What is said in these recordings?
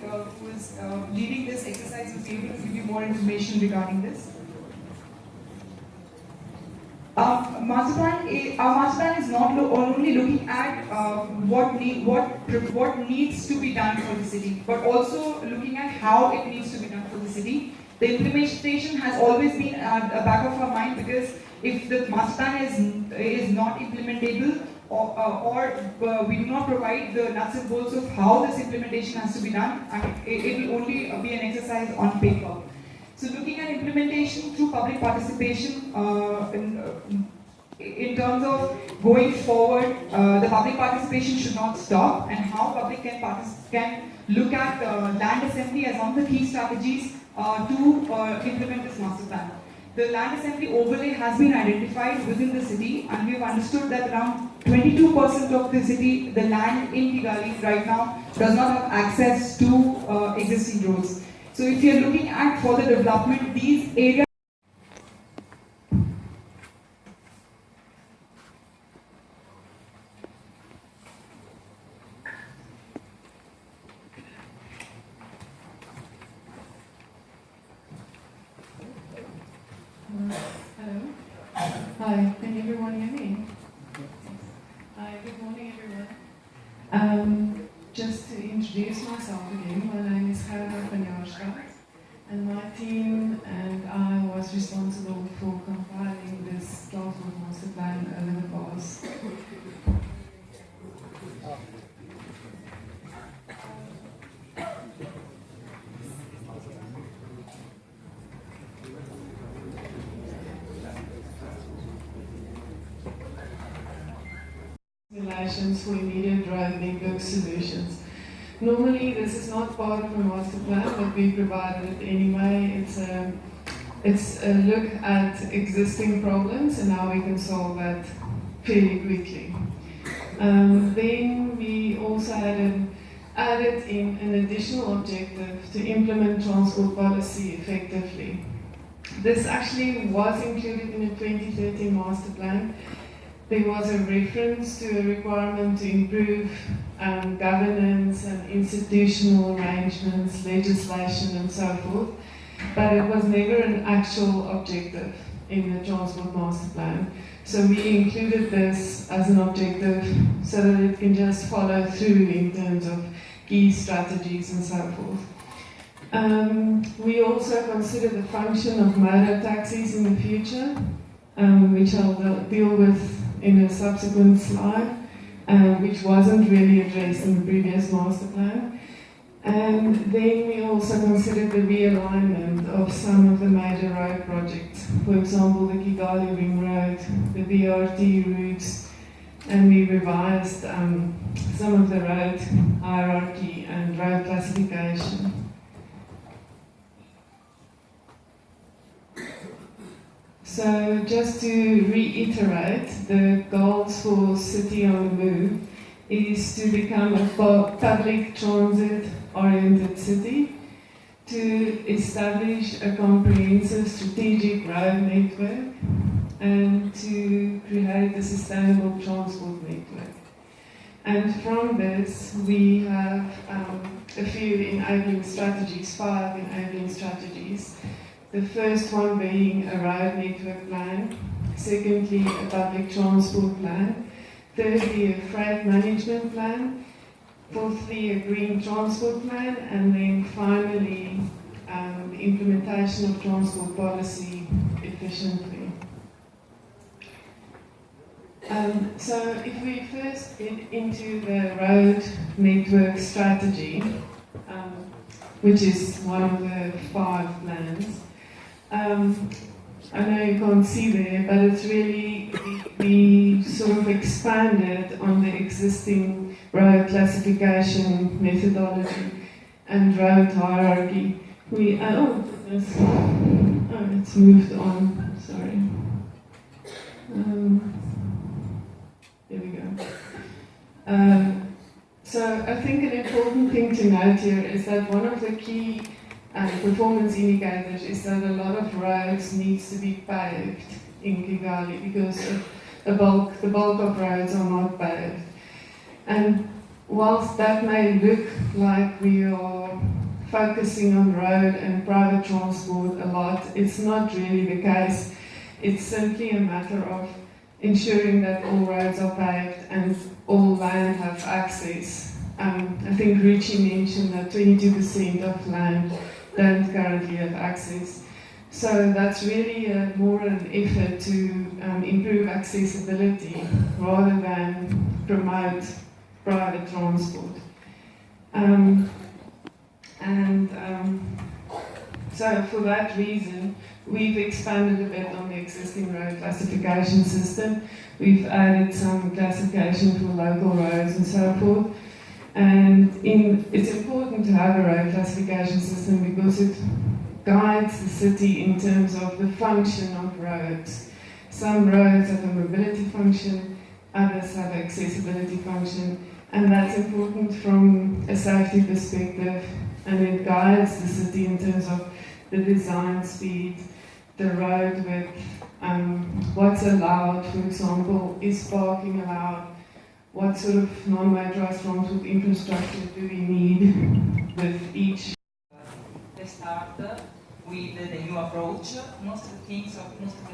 who is leading this exercise, who's able to give you more information regarding this. Our master plan is not only looking at what needs to be done for the city, but also looking at how it needs to be done for the city. The implementation has always been at the back of our mind, because if the master plan is not implementable, or we do not provide the nuts and bolts of how this implementation has to be done, it will only be an exercise on paper. So looking at implementation through public participation, in terms of going forward, the public participation should not stop, and how public can look at land assembly as one of the key strategies to implement this master plan. The land assembly overlay has been identified within the city, and we have understood that around 22% of the city, the land in Kigali right now, does not have access to existing roads. So if you are looking at further development, these areas Hello. Hi, can everyone hear me? Hi, good morning everyone. Just to introduce myself again, my name is Gerda van Jaarstra, and my team and I was responsible for compiling this transport master plan over the past. Relations for immediate road network solutions. Normally, this is not part of a master plan, but we provided it anyway. It's a look at existing problems and how we can solve that fairly quickly. Then we also added in an additional objective to implement transport policy effectively. This actually was included in the 2013 master plan. There was a reference to a requirement to improve governance and institutional arrangements, legislation and so forth, but it was never an actual objective in the Transport Master Plan. So we included this as an objective so that it can just follow through in terms of key strategies and so forth. We also consider the function of motor taxis in the future, which I'll deal with in a subsequent slide, which wasn't really addressed in the previous master plan. And then we also considered the realignment of some of the major road projects, for example the Kigali Ring Road, the BRT routes, and we revised some of the road hierarchy and road classification. So just to reiterate, the goals for City on the Move is to become a public transit-oriented city, to establish a comprehensive strategic road network, and to create a sustainable transport network. And from this, we have a few enabling strategies, 5 enabling strategies. The first one being a road network plan, secondly a public transport plan, thirdly a freight management plan, fourthly a green transport plan, and then finally the implementation of transport policy efficiently. So if we first get into the road network strategy, which is one of the 5 plans, I know you can't see there, but it's really, we sort of expanded on the existing road classification methodology and road hierarchy. It's moved on, sorry. There we go. So I think an important thing to note here is that one of the key performance indicators is that a lot of roads needs to be paved in Kigali, because the bulk of roads are not paved. And whilst that may look like we are focusing on road and private transport a lot. It's not really the case. It's simply a matter of ensuring that all roads are paved and all land have access. I think Ruchi mentioned that 22% of land don't currently have access. So that's really more an effort to improve accessibility rather than promote private transport. So for that reason, we've expanded a bit on the existing road classification system. We've added some classification for local roads and so forth. And it's important to have a road classification system because it guides the city in terms of the function of roads. Some roads have a mobility function, others have accessibility function, and that's important from a safety perspective, and it guides the city in terms of the design speed, the road width, what's allowed, for example, is parking allowed, what sort of non-motorized transport infrastructure do we need with each. Let's start with the new approach. Most of the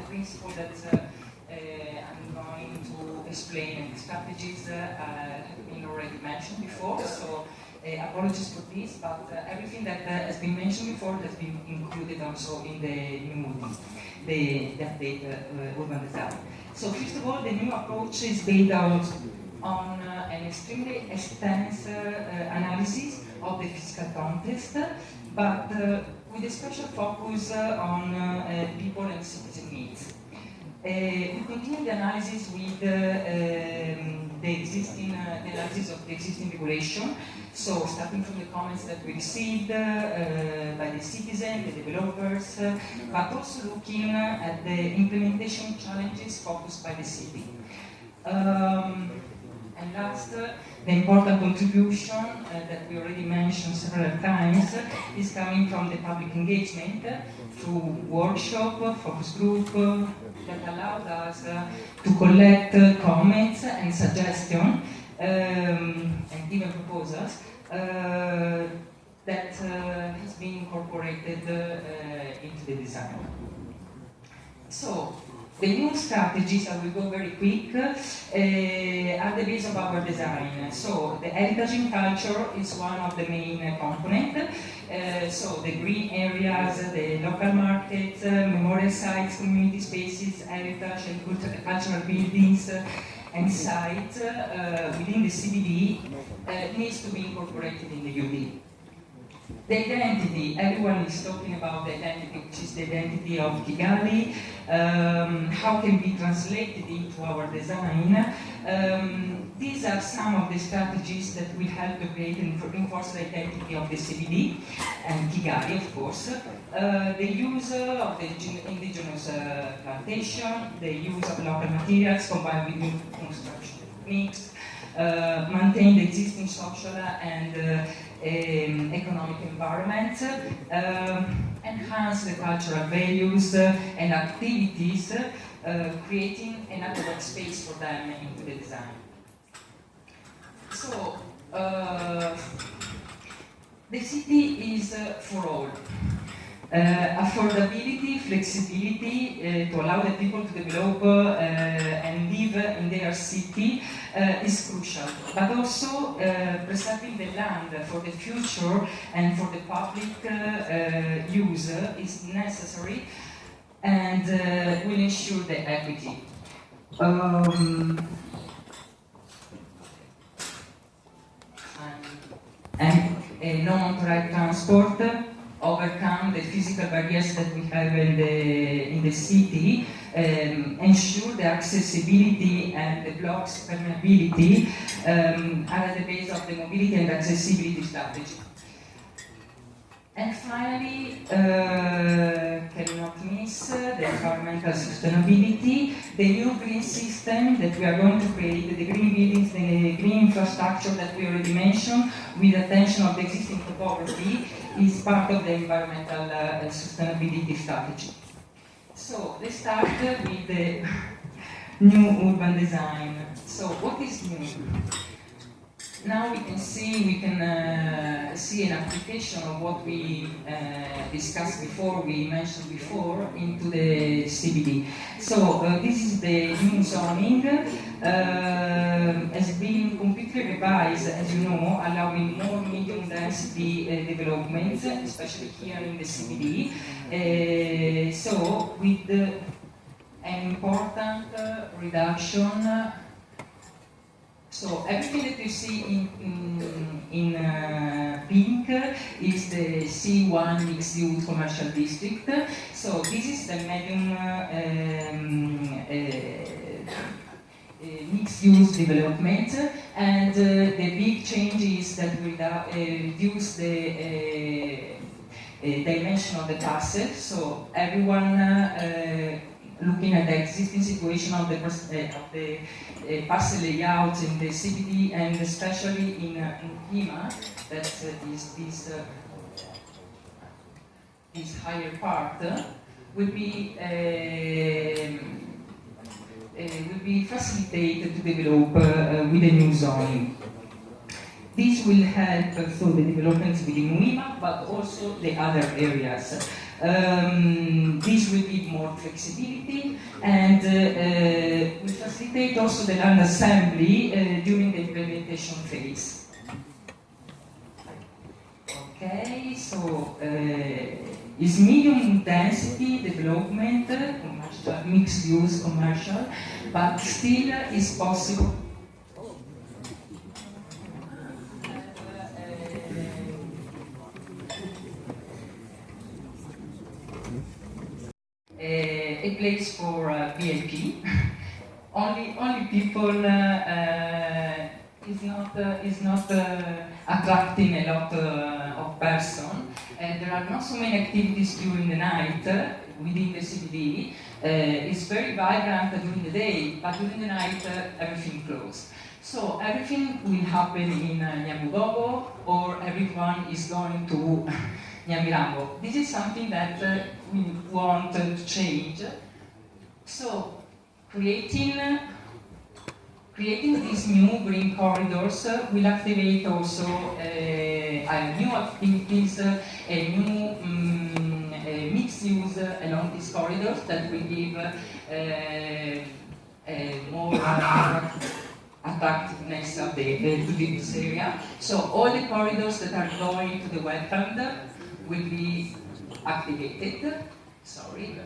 principles that I'm going to explain and the strategies have been already mentioned before, so apologies for this, but everything that has been mentioned before has been included also in the new the updated urban design. So first of all, the new approach is based on an extremely extensive analysis of the physical context, but with a special focus on people and citizen needs. We continue the analysis with the analysis of the existing regulation. So starting from the comments that we received by the citizens, the developers, but also looking at the implementation challenges focused by the city. And last, the important contribution that we already mentioned several times is coming from the public engagement through workshop, focus group, that allowed us to collect comments and suggestions and even proposals that has been incorporated into the design. So, the new strategies, I will go very quick, are the base of our design. So the heritage in culture is one of the main components. So the green areas, the local markets, memorial sites, community spaces, heritage and cultural buildings and sites within the CBD needs to be incorporated in the UD. The identity, everyone is talking about the identity, which is the identity of Kigali, how can be translated into our design. These are some of the strategies that will help to create and reinforce the identity of the CBD and Kigali, of course. The use of the indigenous plantation, the use of local materials combined with new construction techniques, maintain the existing social and economic environment, enhance the cultural values and activities, creating an adequate space for them into the design. So, the city is for all. Affordability, flexibility to allow the people to develop and live in their city is crucial, but also preserving the land for the future and for the public use is necessary and will ensure the equity. And non-motorized transport, overcome the physical barriers that we have in the city, ensure the accessibility and the blocks permeability are at the base of the mobility and accessibility strategy. And finally, cannot miss the environmental sustainability, the new green system that we are going to create, the green buildings, the green infrastructure that we already mentioned, with attention of the existing topography, is part of the environmental sustainability strategy. So let's start with the new urban design. So what is new? now we can see an application of what we discussed before, we mentioned before, into the CBD. So this is the new zoning, has been completely revised, as you know, allowing more medium density developments, especially here in the CBD. So with an important reduction. So everything that you see in pink is the C1 mixed-use commercial district. So this is the medium mixed-use development, and the big change is that we reduce the dimension of the parcel. So everyone looking at the existing situation of the parcel layout in the CBD, and especially in Lima, that is this higher part will be facilitated to develop with the new zoning. This will help for the developments within Lima, but also the other areas. This will give more flexibility and will facilitate also the land assembly during the implementation phase. Okay, so is medium density development, commercial, mixed use commercial, but still is possible. A place for VIP. only people is not attracting a lot of person. There are not so many activities during the night within the CBD. It's very vibrant during the day, but during the night everything closed. So everything will happen in Nyabugogo, or everyone is going to Nyamirambo. This is something that we want to change. So creating these new green corridors will activate also new activities, a new mixed use along these corridors that will give more attractiveness of to this area. So all the corridors that are going to the wetland will be activated. Sorry.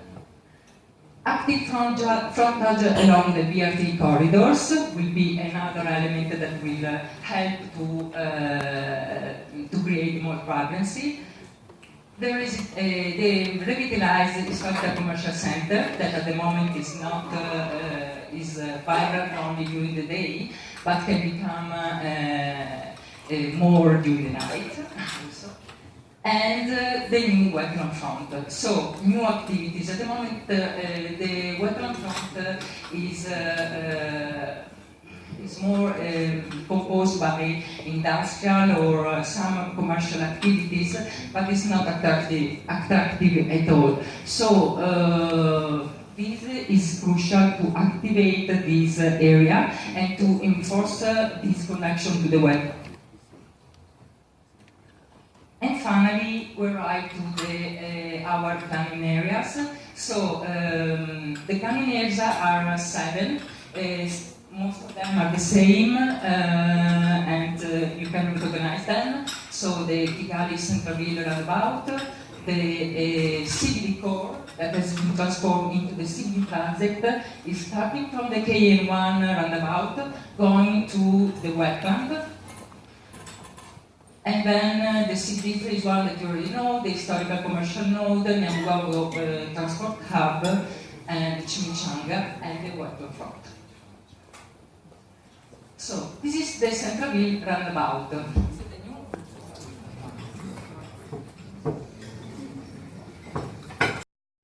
Active frontage along the BRT corridors will be another element that will help to create more vibrancy. There is the revitalized historical commercial center that at the moment is not is vibrant only during the day, but can become more during the night. Also. And the new wetland front. So new activities. At the moment, the wetland front is more composed by industrial or some commercial activities, but it's not attractive at all. So this is crucial to activate this area and to enforce this connection to the wetland. And finally, we arrive to our planning areas. So the planning areas are 7. Most of them are the same, and you can recognize them. So the Kigali Centralville roundabout, the CBD core that has been transformed into the CBD transit is starting from the KN1 roundabout, going to the wetland. And then the CBD phase 1 that you already know, the historical commercial node, the Nyabugogo transport hub, and Chimichanga, and the wetland front. So this is the Centralville roundabout.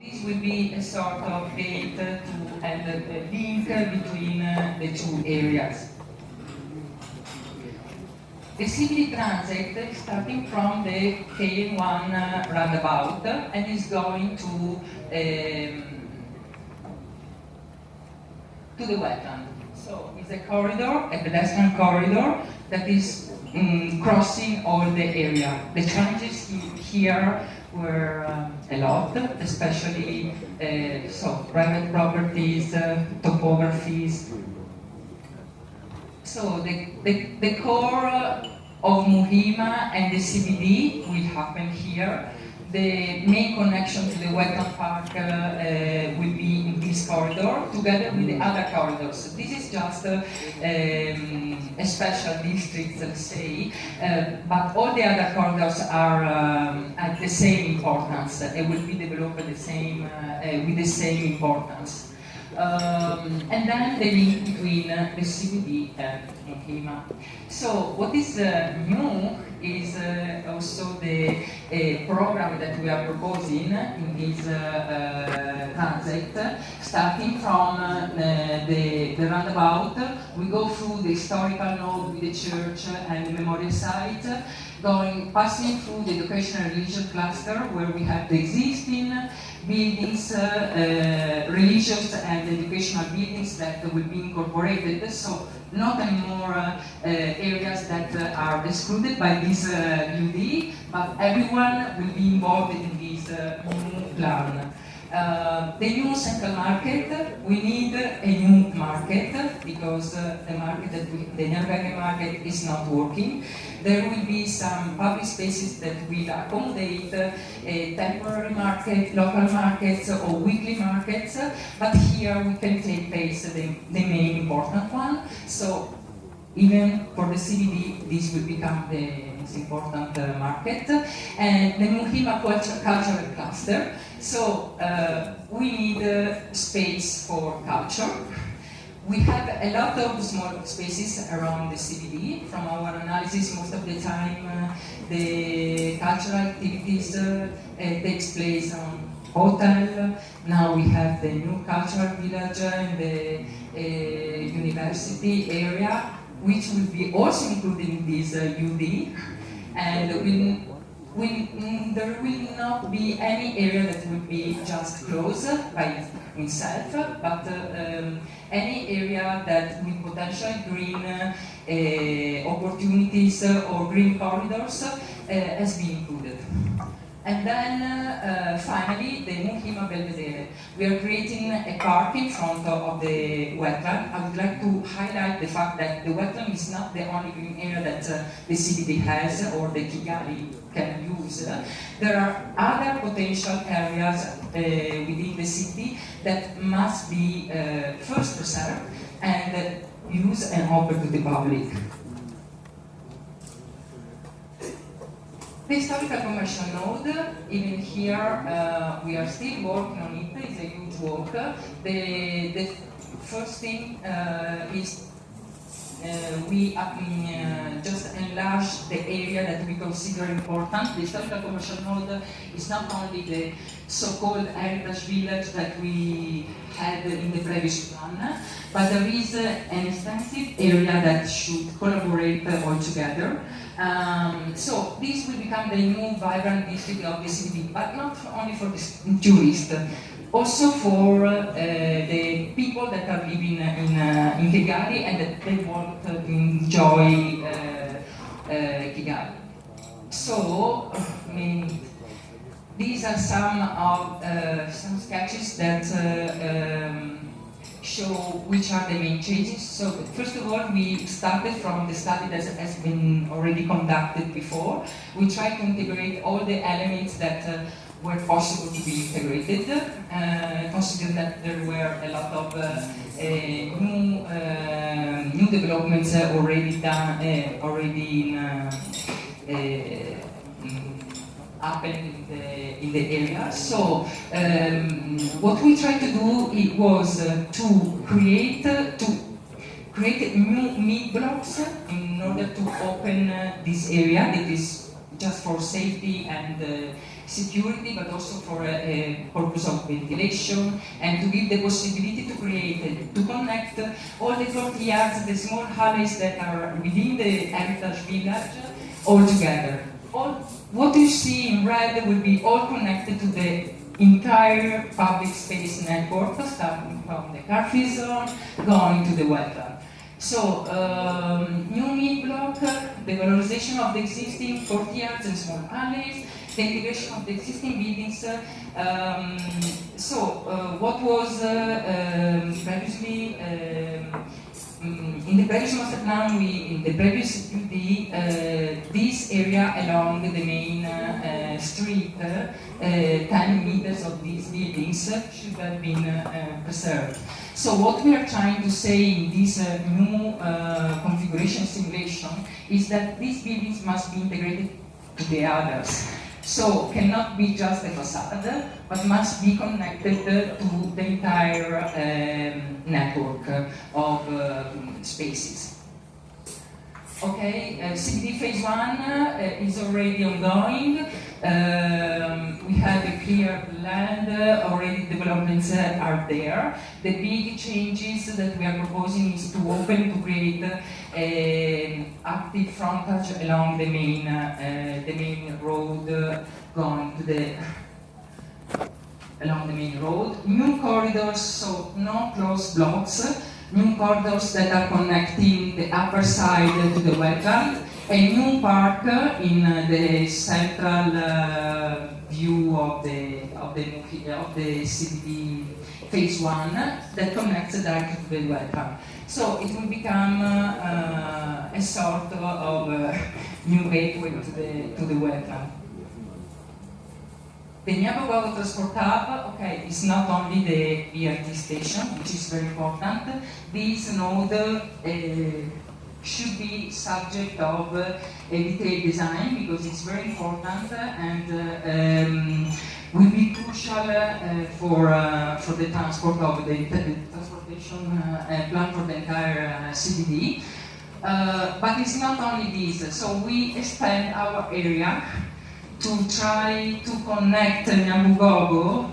This will be a sort of gate and a link between the two areas. The CBD transit is starting from the KN1 roundabout and is going to the wetland. So it's a corridor, a pedestrian corridor, that is crossing all the area. The challenges here were a lot, especially private properties, topographies. So the core of Muhima and the CBD will happen here. The main connection to the wetland park will be in this corridor, together with the other corridors. So this is just a special district, let's say, but all the other corridors are at the same importance. They will be developed with the same importance. And then the link between the CBD and Muhima. So what is new is also the program that we are proposing in this transit, starting from the roundabout. We go through the historical node with the church and the memorial site, passing through the educational and religious cluster, where we have the existing buildings, religious and educational buildings that will be incorporated. So not anymore areas that are excluded by this UD, but everyone will be involved in this new plan. The new central market, we need a new market because the Nürnberg market is not working. There will be some public spaces that will accommodate a temporary market, local markets or weekly markets, but here we can take place the main important one. So even for the CBD, this will become the most important market. And the Muhima cultural cluster. So we need space for culture. We have a lot of small spaces around the CBD. From our analysis, most of the time the cultural activities takes place on hotel. Now we have the new cultural village in the university area, which will be also included in this UD, and there will not be any area that will be just closed by itself, but any area that with potential green opportunities or green corridors has been included. And then finally, the Muhima Belvedere. We are creating a park in front of the wetland. I would like to highlight the fact that the wetland is not the only green area that the CBD has or the Kigali can use. There are other potential areas within the city that must be first preserved and used and open to the public. The historical commercial node, even here, we are still working on it. It's a huge work. The first thing is we just enlarge the area that we consider important. The historical commercial node is not only the so-called heritage village that we had in the previous plan, but there is an extensive area that should collaborate all together. So this will become the new vibrant district of the city, but not only for the tourists, also for the people that are living in Kigali and that they want to enjoy Kigali. So, these are some sketches that show which are the main changes. So first of all, we started from the study that has been already conducted before. We tried to integrate all the elements that were possible to be integrated, considering that there were a lot of new developments already done, happened in the area. So what we tried to do was to create new mid-blocks in order to open this area that is just for safety and security, but also for a purpose of ventilation, and to give the possibility to connect all the courtyards, the small alleys that are within the heritage village, all together. What you see in red will be all connected to the entire public space network, starting from the car-free zone, going to the wetland. So, new mid-block, the valorization of the existing courtyards and small alleys, the integration of the existing buildings. What was previously in the previous master plan, in the previous UD, this area along the main street, 10 meters of these buildings should have been preserved. So what we are trying to say in this new configuration simulation is that these buildings must be integrated to the others. So cannot be just a facade, but must be connected to the entire network of spaces. Okay, CBD phase 1 is already ongoing. We have a clear land, already developments are there. The big changes that we are proposing is to open, to create active frontage along the main road going to the along the main road. New corridors, so no closed blocks. New corridors that are connecting the upper side to the wetland. A new park in the central view of the CBD phase 1 that connects directly to the wetland. So it will become a sort of new gateway to the wetland. The Nyabogogo Transport Hub, okay, is not only the BRT station, which is very important. This node should be subject of a detailed design because it's very important and will be crucial for the transport of the transportation plan for the entire CBD. But it's not only this. So we expand our area to try to connect Nyabugogo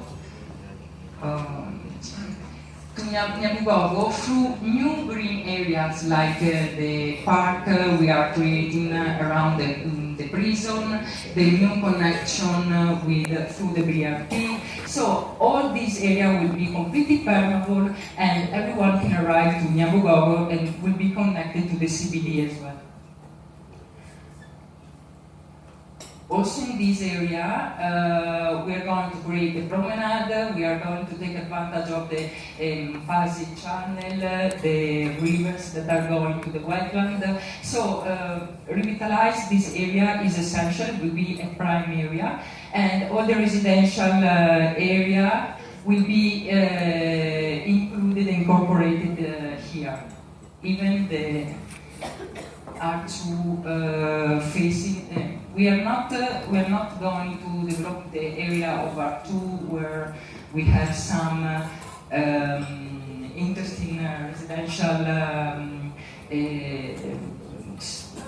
to Nyabugogo through new green areas like the park we are creating around the prison, the new connection through the BRT. So all this area will be completely permeable and everyone can arrive to Nyabugogo and will be connected to the CBD as well. Also in this area, we are going to create a promenade, we are going to take advantage of the Pasi channel, the rivers that are going to the wetland. So revitalize this area is essential, it will be a prime area, and all the residential area will be included, incorporated here. Even the R2 facing. We are not going to develop the area of R2 where we have some interesting residential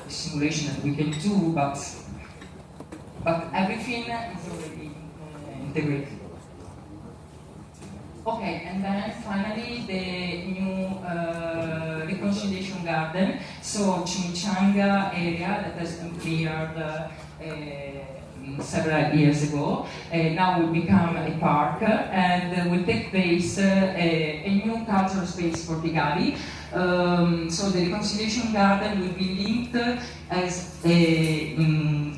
simulation that we can do, but everything is already integrated. Okay, and then finally the new reconciliation garden, so Chimichanga area that has been cleared several years ago, now will become a park and will take place a new cultural space for Kigali. So the reconciliation garden will be linked as a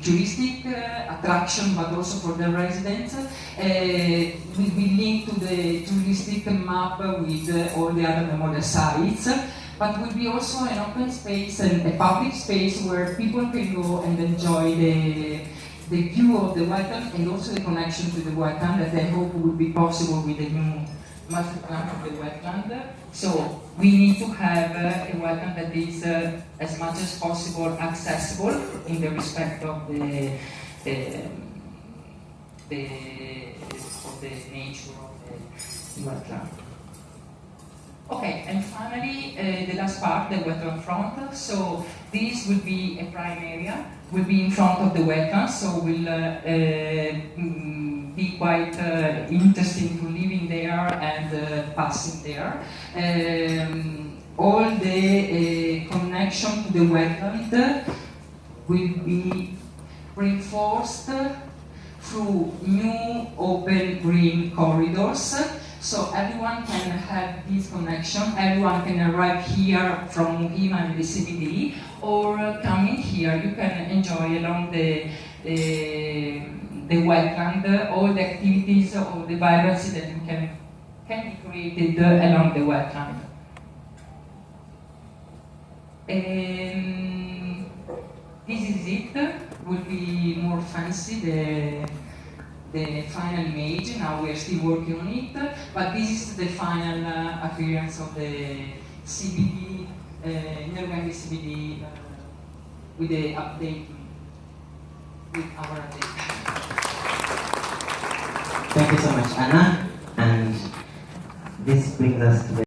touristic attraction, but also for the residents. Will be linked to the touristic map with all the other memorial sites, but will be also an open space and a public space where people can go and enjoy the view of the wetland and also the connection to the wetland that I hope will be possible with the new master plan of the wetland. So we need to have a wetland that is as much as possible accessible in the respect of the nature of the wetland. Okay, and finally, the last part, the wetland front. So this will be a prime area, will be in front of the wetland, so will be quite interesting to living there and passing there. All the connection to the wetland will be reinforced through new open green corridors. So everyone can have this connection, everyone can arrive here from Muhima and the CBD, or coming here, you can enjoy along the wetland, all the activities or the vibrancy that you can be created along the wetland. This is it. Will be more fancy the final image. Now we are still working on it, but this is the final appearance of the CBD, Nyarugange CBD, with the update, with our update. Thank you so much, Anna. And this brings us to the